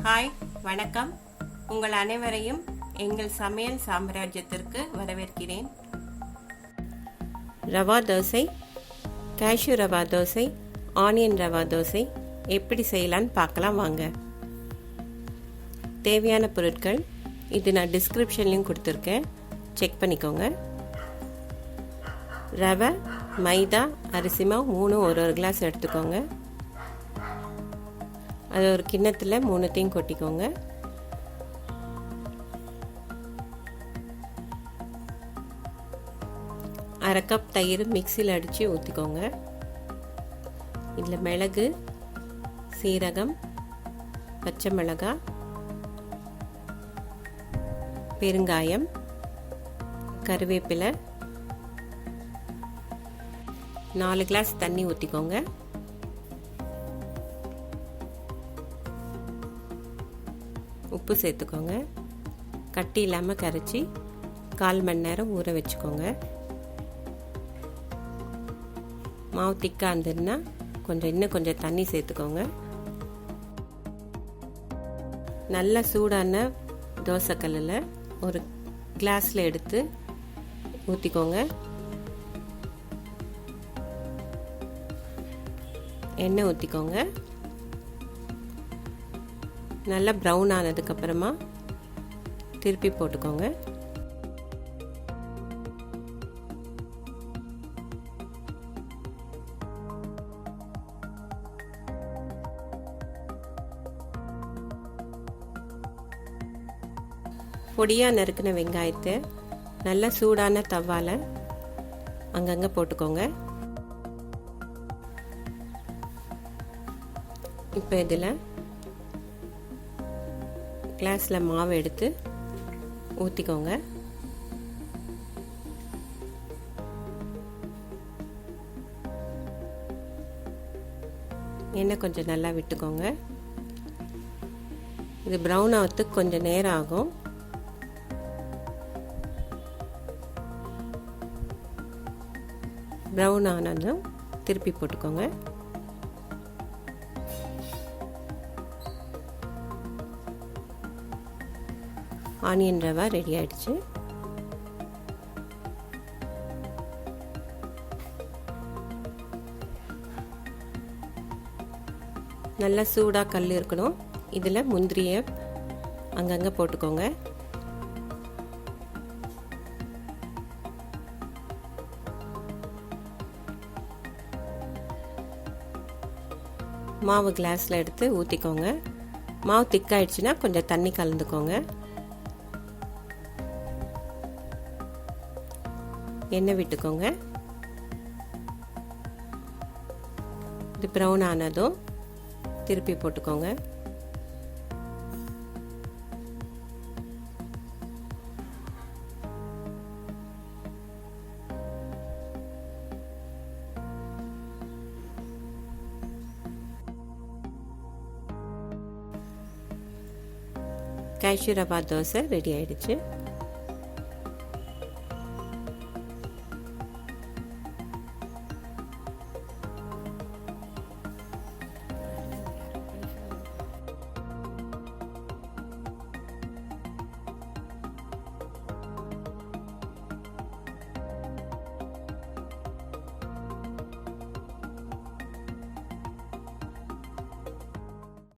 Hi, வணக்கம். உங்கள் அனைவரையும் எங்கள் சமையல் சாம்ராஜ்யத்திற்கு வரவேற்கிறேன். ரவா தோசை, கேஷ்யூ ரவா தோசை, ஆனியன் ரவா தோசை எப்படி செய்யலான்னு பார்க்கலாம் வாங்க. தேவையான பொருட்கள் இது நான் டிஸ்கிரிப்ஷன்லையும் கொடுத்துருக்கேன், செக் பண்ணிக்கோங்க. ரவை, மைதா, அரிசி மாவு 3 ஒரு கிளாஸ் எடுத்துக்கோங்க. அது ஒரு கிண்ணத்தில் 3த்தையும் கொட்டிக்கோங்க. அரை கப் தயிர் மிக்சியில் அடித்து ஊற்றிக்கோங்க. இதில் மிளகு, சீரகம், பச்சை மிளகாய், பெருங்காயம், கருவேப்பிலை, 4 கிளாஸ் தண்ணி ஊற்றிக்கோங்க. உப்பு சேர்த்துக்கோங்க. கட்டி இல்லாமல் கரைச்சி 1/4 மணி நேரம் ஊற வச்சுக்கோங்க. மாவு திக்காக இருந்ததுன்னா இன்னும் கொஞ்சம் தண்ணி சேர்த்துக்கோங்க. நல்ல சூடான தோசைக்கல்லில் ஒரு கிளாஸில் எடுத்து ஊற்றிக்கோங்க. எண்ணெய் ஊற்றிக்கோங்க. நல்லா ப்ரௌன் ஆனதுக்கப்புறமா திருப்பி போட்டுக்கோங்க. பொடியாக நறுக்கின வெங்காயத்தை நல்லா சூடான தவால அங்கங்கே போட்டுக்கோங்க. இப்போ இதில் கிளாஸில் மாவு எடுத்து ஊற்றிக்கோங்க. எண்ணெய் கொஞ்சம் நல்லா விட்டுக்கோங்க. இது ப்ரௌன் ஆகிறதுக்கு கொஞ்சம் நேரம் ஆகும். ப்ரௌன் ஆனதும் திருப்பி போட்டுக்கோங்க. ஆனியன் ரவா ரெடி ஆயிடுச்சு. நல்லா சூடாக கல் இருக்கணும். இதில் முந்திரியை அங்கங்கே போட்டுக்கோங்க. மாவு கிளாஸில் எடுத்து ஊற்றிக்கோங்க. மாவு திக்காயிடுச்சுன்னா கொஞ்சம் தண்ணி கலந்துக்கோங்க. எண்ணெய் விட்டுக்கோங்க. இது ப்ரௌன் ஆனதும் திருப்பி போட்டுக்கோங்க. கேஷ்யூ ரவா தோசை ரெடி ஆயிடுச்சு.